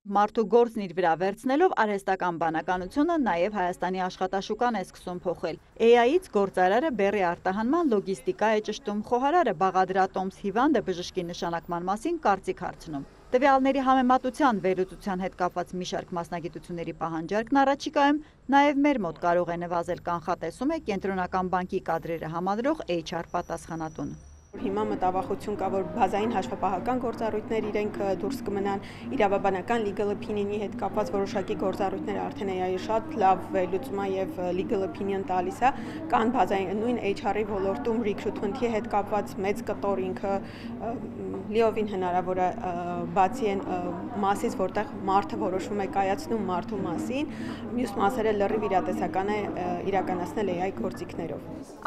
Մարդու գործն իր վրա վերցնելով արհեստական բանականությունը նաև Հայաստանի աշխատաշուկան է սկսում փոխել։ AI-ից գործարարը բեռի արտահանման լոգիստիկա է ճշտում, խոհարարը բաղադրատոմս հիվանդը բժշկի նշանակման մասին կարծիք հարցնում։ Տվյալների համեմատության վերլուծության հետ կապված մի շարք մասնագիտությունների պահանջարկն առաջիկայում նաև մեր մոտ կարող է նվազել, կանխատեսում է Կենտրոնական բանկի կադրերը համադրող HR պատասխանատուն։ Հիմա մտավախություն կա, որ բազային հաշվապահական գործառույթներ իրենք դուրս կմնան, իրավաբանական legal opinion-ի հետ կապված որոշակի գործառույթներ արդեն AI-ը շատ լավ վերլուծում է եւ legal opinion տալիս է, կան բազային նույն HR-ի ոլորտում recruitment-ի հետ կապված մեծ կտոր ինքը լիովին հնարավոր է բացի այն մասից, որտեղ մարդը որոշում է կայացնում մարդու մասին, մյուս մասերը լրիվ իրատեսական է իրականացնել AI գործիքներով։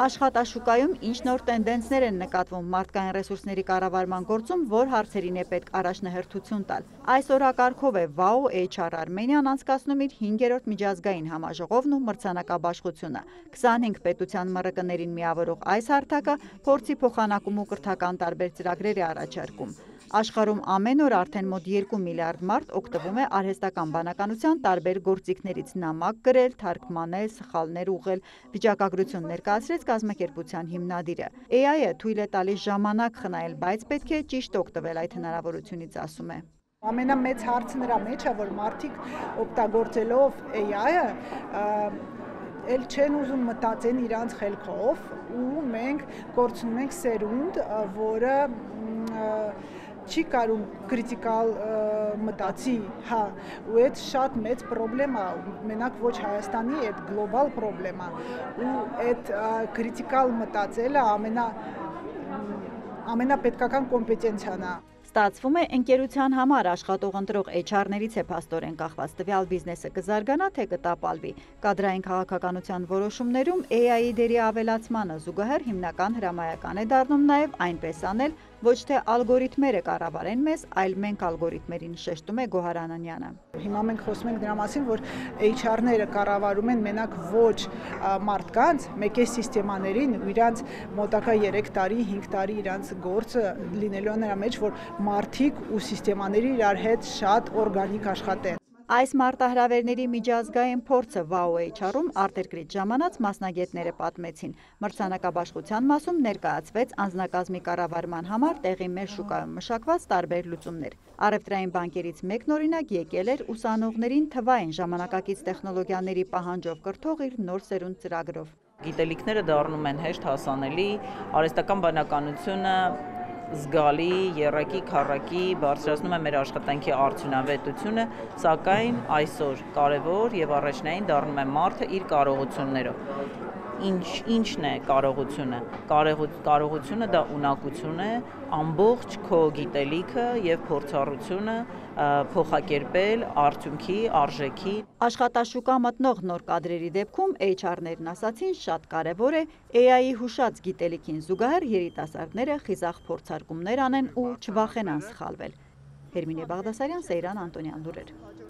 Աշխատաշուկայում ինչ նոր տենդենսներ են նկատվում մարդկային ռեսուրսների կառավարման գործում, որ հարցերին է պետք առաջնահերթություն տալ։ Այս օրակարգով է WOW HR Armenian անցկացնում իր 5-րդ միջազգային համաժողովն ու մրցանակաբաշխությունը։ 25 պետության ՄՌԿ-ներին միավորող այս հարթակը փորձի փոխանակում ու կրթական տարբեր ծրագրեր է առաջարկում։ Աշխարհում ամեն օր արդեն մոտ 2 միլիարդ մարդ օգտվում է արհեստական բանականության տարբեր գործիքներից՝ նամակ գրել, թարգմանել, սխալներ ուղղել, վիճակագրություն ներկայացրեց կազմակերպության հիմնադիրը։ AI-ը թույլ է տալիս ժամանակ խնայել, բայց պետք է ճիշտ օգտվել այդ հնարավորությունից, ասում է։ Ամենամեծ հարցը նրա մեջ է, որ մարդիկ օգտագործելով AI-ը էլ չեն ուզում մտածեն իրանց խելքով ու մենք կորցնում ենք սերունդ, որը չի կարում կրիտիկալ մտածի, հա, ու այդ շատ մեծ պրոբլեմ է, մենակ ոչ Հայաստանի, այդ գլոբալ պրոբլեմ է, ու այդ կրիտիկալ մտածելը ամենապետքական կոմպետենցիան է։ Ստացվում է ընկերության համար աշխատող ընտրող HR-ներից է փաստորեն կախված տվյալ բիզնեսը կզարգանա, թե կտապալվի։ Կադրային քաղաքականության որոշումներում AI-ի դերի ավելացմանը զուգահեռ հիմնական հրամայական է դառնում նաև այնպես անել, ոչ թե ալգորիթմերը կառավարեն մեզ, այլ մենք ալգորիթմերին, շեշտում է Գոհար Անանյանը։ Հիմա մենք խոսում ենք դրա մասին, որ HR-ները կառավարում են մենակ ոչ մարդկանց, մեկ է սիստեմաներին ու իրանց մոտակա 3 տարի, 5 տարի իրանց գործը լինելու նրա մեջ, որ մարդիկ ու սիստեմաների իրար հետ շատ օրգանիկ աշխատեն։ Այս մարտահրավերների միջազգային փորձը WOW HR-ում արտերկրից ժամանած մասնագետները պատմեցին։ Մրցանակաբաշխության մասում ներկայացվեց անձնակազմի կառավարման համար տեղի մեր շուկայում մշակված տարբեր լուծումներ։ Առևտրային բանկերից մեկն օրինակ եկել էր ուսանողներին թվային ժամանակակից տեխնոլոգիաների պահանջով կրթող իր նոր սերունդ ծրագրով։ Գիտելիքները դառնում են հեշտ հասանելի, արհեստական բանականությունը զգալի, եռակի, քառակի բարձրացնում է մեր աշխատանքի արդյունավետությունը, սակայն այսօր կարևոր եւ առաջնային դառնում է մարդը իր կարողություններով։ Ինչն է կարողությունը։ Կարողությունը դա ունակություն է, ամբողջ քո գիտելիքը եւ փորձառությունը փոխակերպել արդյունքի, արժեքի։ Աշխատաշուկա մտնող նոր կադրերի դեպքում HR-ներն ասացին շատ կարևոր է AI-ի հուշած գիտելիքին զուգահեռ երիտասարդները խիզախ փորձարկումներ անեն ու չվախենան սխալվել։ Հերմինե Բաղդասարյան, Սեյրան Անտոնյան, լուրեր։